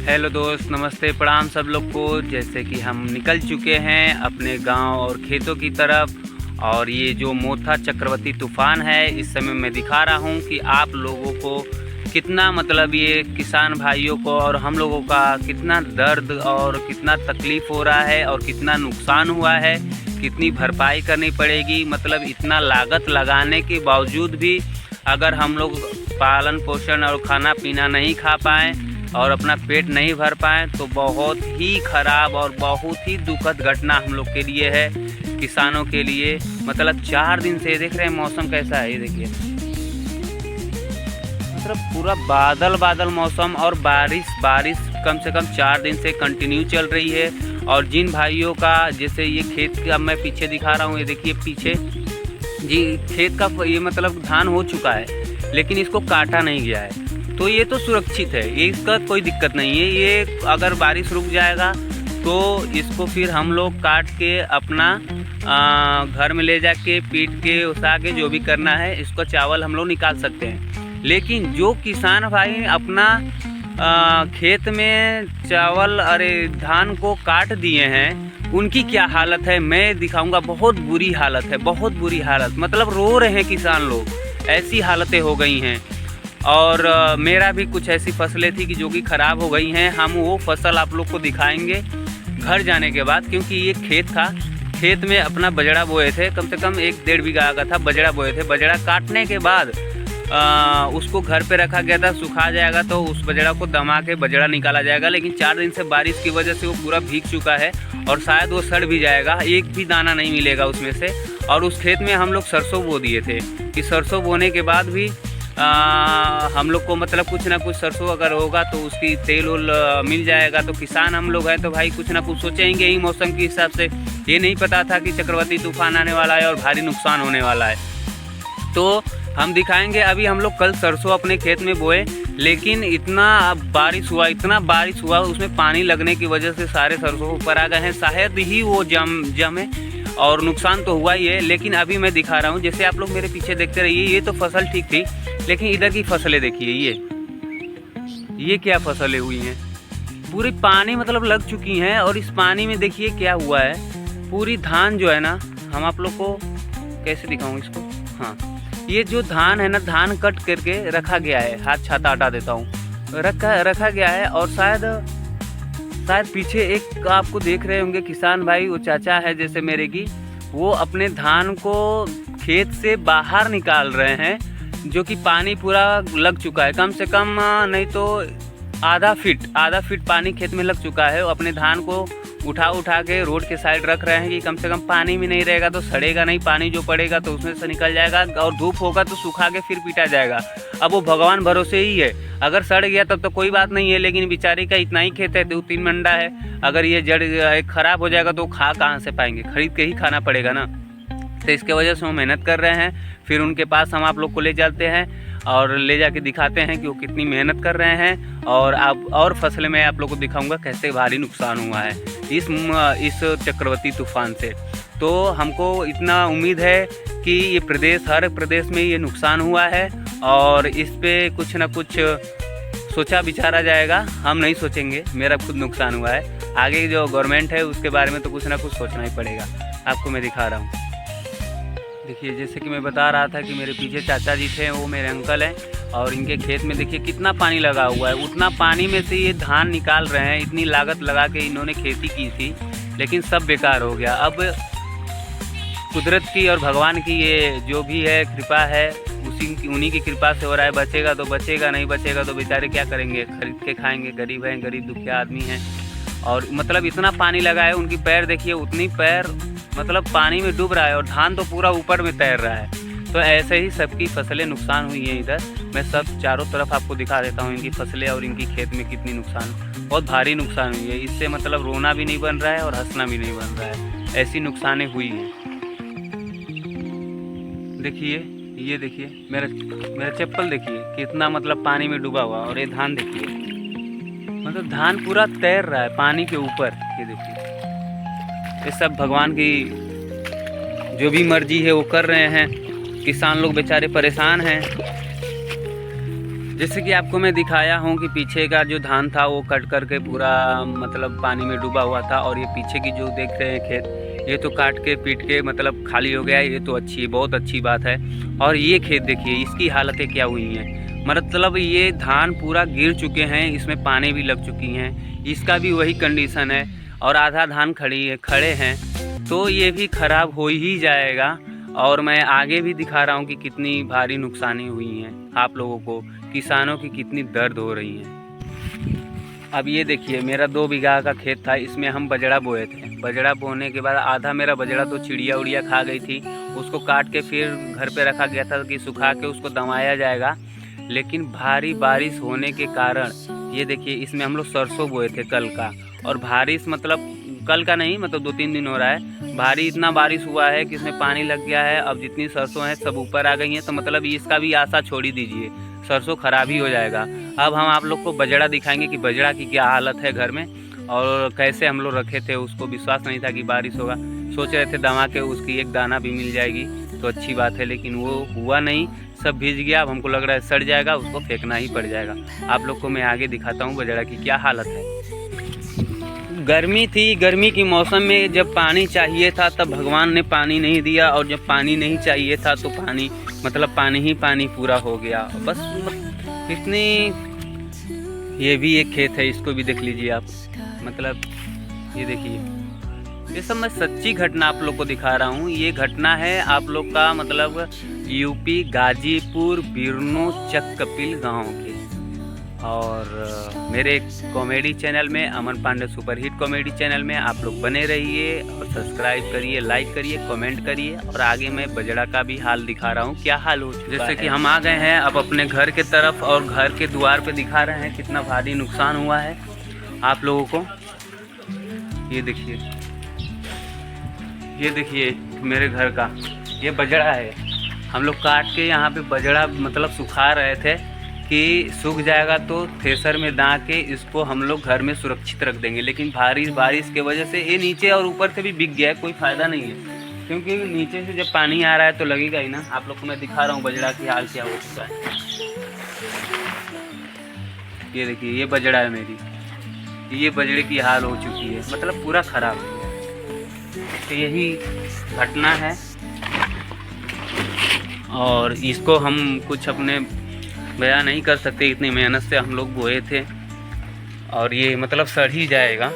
Hello दोस्त, नमस्ते, प्रणाम सब लोग को। जैसे कि हम निकल चुके हैं अपने गांव और खेतों की तरफ, और ये जो मोथा चक्रवाती तूफ़ान है इस समय मैं दिखा रहा हूं कि आप लोगों को कितना मतलब ये किसान भाइयों को और हम लोगों का कितना दर्द और कितना तकलीफ़ हो रहा है और कितना नुकसान हुआ है, कितनी भरपाई करनी पड़ेगी। मतलब इतना लागत लगाने के बावजूद भी अगर हम लोग पालन पोषण और खाना पीना नहीं खा पाएँ और अपना पेट नहीं भर पाएँ तो बहुत ही ख़राब और बहुत ही दुखद घटना हम लोग के लिए है, किसानों के लिए। मतलब 4 दिन से देख रहे हैं मौसम कैसा है, ये देखिए, मतलब पूरा बादल बादल मौसम और बारिश कम से कम 4 दिन से कंटिन्यू चल रही है। और जिन भाइयों का जैसे ये खेत का मैं पीछे दिखा रहा हूँ, ये देखिए पीछे जी खेत का ये मतलब धान हो चुका है लेकिन इसको काटा नहीं गया है, तो ये तो सुरक्षित है, ये इसका कोई दिक्कत नहीं है। ये अगर बारिश रुक जाएगा तो इसको फिर हम लोग काट के अपना घर में ले जाके पीट के उसा के जो भी करना है इसको चावल हम लोग निकाल सकते हैं। लेकिन जो किसान भाई अपना खेत में चावल अरे धान को काट दिए हैं उनकी क्या हालत है मैं दिखाऊंगा। बहुत बुरी हालत है, बहुत बुरी हालत, मतलब रो रहे हैं किसान लोग, ऐसी हालतें हो गई हैं। और मेरा भी कुछ ऐसी फसलें थी कि जो कि ख़राब हो गई हैं। हम वो फसल आप लोग को दिखाएंगे घर जाने के बाद, क्योंकि ये खेत था, खेत में अपना बजड़ा बोए थे, कम से कम 1-1.5 बीघा का था बजड़ा बोए थे। बजड़ा काटने के बाद उसको घर पे रखा गया था, सुखा जाएगा तो उस बजड़ा को दमा के बजड़ा निकाला जाएगा। लेकिन 4 दिन से बारिश की वजह से वो पूरा भीग चुका है और शायद वो सड़ भी जाएगा, एक भी दाना नहीं मिलेगा उसमें से। और उस खेत में हम लोग सरसों बो दिए थे कि सरसों बोने के बाद भी हम लोग को मतलब कुछ ना कुछ सरसों अगर होगा तो उसकी तेल उल मिल जाएगा। तो किसान हम लोग हैं तो भाई कुछ ना कुछ सोचेंगे ही मौसम के हिसाब से। ये नहीं पता था कि चक्रवाती तूफान आने वाला है और भारी नुकसान होने वाला है, तो हम दिखाएंगे। अभी हम लोग कल सरसों अपने खेत में बोए, लेकिन इतना बारिश हुआ उसमें पानी लगने की वजह से सारे सरसों ऊपर आ गए हैं, शायद ही वो जमे और नुकसान तो हुआ ही है। लेकिन अभी मैं दिखा रहा हूँ, जैसे आप लोग मेरे पीछे देखते रहिए, ये तो फसल ठीक थी, लेकिन इधर की फसलें देखिए, ये क्या फसलें हुई हैं, पूरी पानी मतलब लग चुकी हैं। और इस पानी में देखिए क्या हुआ है, पूरी धान जो है ना, हम आप लोग को कैसे दिखाऊं इसको, हाँ, ये जो धान है ना, धान कट करके रखा गया है, हाथ छाता हटा देता हूँ, रखा गया है। और शायद पीछे एक आपको देख रहे होंगे किसान भाई, वो चाचा है जैसे मेरे की, वो अपने धान को खेत से बाहर निकाल रहे हैं, जो कि पानी पूरा लग चुका है, कम से कम नहीं तो आधा फीट पानी खेत में लग चुका है। वो अपने धान को उठा के रोड के साइड रख रहे हैं कि कम से कम पानी में नहीं रहेगा तो सड़ेगा नहीं, पानी जो पड़ेगा तो उसमें से निकल जाएगा, और धूप होगा तो सूखा के फिर पीटा जाएगा। अब वो भगवान भरोसे ही है, अगर सड़ गया तब तो कोई बात नहीं है, लेकिन बेचारे का इतना ही खेत है, 2-3 मंडा है, अगर ये जड़ खराब हो जाएगा तो खा कहाँ से पाएंगे, खरीद के ही खाना पड़ेगा ना। तो इसके वजह से वो मेहनत कर रहे हैं। फिर उनके पास हम आप लोग को ले जाते हैं और ले जाके दिखाते हैं कि वो कितनी मेहनत कर रहे हैं। और आप और फसलें मैं आप लोग को दिखाऊंगा कैसे भारी नुकसान हुआ है इस चक्रवाती तूफान से। तो हमको इतना उम्मीद है कि ये हर प्रदेश में ये नुकसान हुआ है और इस पे कुछ ना कुछ सोचा विचारा जाएगा। हम नहीं सोचेंगे, मेरा खुद नुकसान हुआ है, आगे जो गवर्नमेंट है उसके बारे में तो कुछ ना कुछ सोचना ही पड़ेगा। आपको मैं दिखा रहा हूँ, देखिए, जैसे कि मैं बता रहा था कि मेरे पीछे चाचा जी थे, वो मेरे अंकल हैं, और इनके खेत में देखिए कितना पानी लगा हुआ है। उतना पानी में से ये धान निकाल रहे हैं, इतनी लागत लगा के इन्होंने खेती की थी, लेकिन सब बेकार हो गया। अब कुदरत की और भगवान की ये जो भी है कृपा है, उन्हीं की कृपा से हो रहा है। बचेगा तो बचेगा, नहीं बचेगा तो बेचारे क्या करेंगे, खरीद के खाएंगे, गरीब हैं, गरीब दुखिया आदमी हैं। और मतलब इतना पानी लगा है, उनकी पैर देखिए, उतनी पैर मतलब पानी में डूब रहा है, और धान तो पूरा ऊपर में तैर रहा है। तो ऐसे ही सबकी फसलें नुकसान हुई हैं। इधर मैं सब चारों तरफ आपको दिखा देता हूँ इनकी फसलें और इनकी खेत में कितनी नुकसान, बहुत भारी नुकसान हुई है। इससे मतलब रोना भी नहीं बन रहा है और हंसना भी नहीं बन रहा है, ऐसी नुकसानें हुई हैं। देखिए, ये देखिए, मेरा चप्पल देखिए कितना मतलब पानी में डूबा हुआ, और ये धान देखिए, मतलब धान पूरा तैर रहा है पानी के ऊपर। ये देखिए, ये सब भगवान की जो भी मर्जी है वो कर रहे हैं। किसान लोग बेचारे परेशान हैं। जैसे कि आपको मैं दिखाया हूँ कि पीछे का जो धान था वो कट करके पूरा मतलब पानी में डूबा हुआ था, और ये पीछे की जो देख रहे हैं खेत, ये तो काट के पीट के मतलब खाली हो गया है। ये तो अच्छी है, बहुत अच्छी बात है। और ये खेत देखिए इसकी हालतें क्या हुई हैं, मतलब ये धान पूरा गिर चुके हैं, इसमें पानी भी लग चुकी हैं, इसका भी वही कंडीशन है, और आधा धान खड़े हैं, तो ये भी ख़राब हो ही जाएगा। और मैं आगे भी दिखा रहा हूँ कि कितनी भारी नुकसानी हुई हैं आप लोगों को, किसानों की कितनी दर्द हो रही हैं। अब ये देखिए मेरा 2 बीघा का खेत था, इसमें हम बजड़ा बोए थे। बजड़ा बोने के बाद आधा मेरा बजड़ा तो चिड़िया उड़िया खा गई थी, उसको काट के फिर घर पे रखा गया था कि सुखा के उसको दमाया जाएगा। लेकिन भारी बारिश होने के कारण ये देखिए इसमें हम लोग सरसों बोए थे कल का, और बारिश मतलब कल का नहीं, मतलब 2-3 दिन हो रहा है, भारी इतना बारिश हुआ है कि इसमें पानी लग गया है। अब जितनी सरसों हैं सब ऊपर आ गई हैं, तो मतलब इसका भी आशा छोड़ ही दीजिए, सरसों खराब ही हो जाएगा। अब हम आप लोग को बजड़ा दिखाएंगे कि बजड़ा की क्या हालत है घर में, और कैसे हम लोग रखे थे। उसको विश्वास नहीं था कि बारिश होगा, सोच रहे थे दमा के उसकी एक दाना भी मिल जाएगी तो अच्छी बात है, लेकिन वो हुआ नहीं, सब भीज गया। अब हमको लग रहा है सड़ जाएगा, उसको फेंकना ही पड़ जाएगा। आप लोग को मैं आगे दिखाता हूँ बजड़ा की क्या हालत है। गर्मी थी, गर्मी की मौसम में जब पानी चाहिए था तब भगवान ने पानी नहीं दिया, और जब पानी नहीं चाहिए था तो पानी मतलब पानी ही पानी पूरा हो गया बस। इतनी, ये भी एक खेत है, इसको भी देख लीजिए आप, मतलब ये देखिए, ये सब मैं सच्ची घटना आप लोग को दिखा रहा हूँ। ये घटना है आप लोग का मतलब यूपी गाजीपुर बिरनो चककपिल गांव के। और मेरे कॉमेडी चैनल में, अमन पांडे सुपरहिट कॉमेडी चैनल में आप लोग बने रहिए, और सब्सक्राइब करिए, लाइक करिए, कमेंट करिए। और आगे मैं बजड़ा का भी हाल दिखा रहा हूँ, क्या हाल हो चुका है। जैसे कि हम आ गए हैं अब अपने घर के तरफ, और घर के द्वार पे दिखा रहे हैं कितना भारी नुकसान हुआ है आप लोगों को। ये देखिए मेरे घर का ये बजड़ा है, हम लोग काट के यहाँ पे बजड़ा मतलब सुखा रहे थे कि सूख जाएगा तो थ्रेसर में दां के इसको हम लोग घर में सुरक्षित रख देंगे। लेकिन भारी बारिश के वजह से ये नीचे और ऊपर से भी बिक गया है, कोई फ़ायदा नहीं है, क्योंकि नीचे से जब पानी आ रहा है तो लगेगा ही ना। आप लोग को मैं दिखा रहा हूँ बजड़ा की हाल क्या हो चुका है। ये देखिए ये बजड़ा है मेरी, ये बजड़े की हाल हो चुकी है, मतलब पूरा ख़राब है। तो यही घटना है, और इसको हम कुछ अपने बयान नहीं कर सकते, इतनी मेहनत से हम लोग बोए थे, और ये मतलब सड़ ही जाएगा।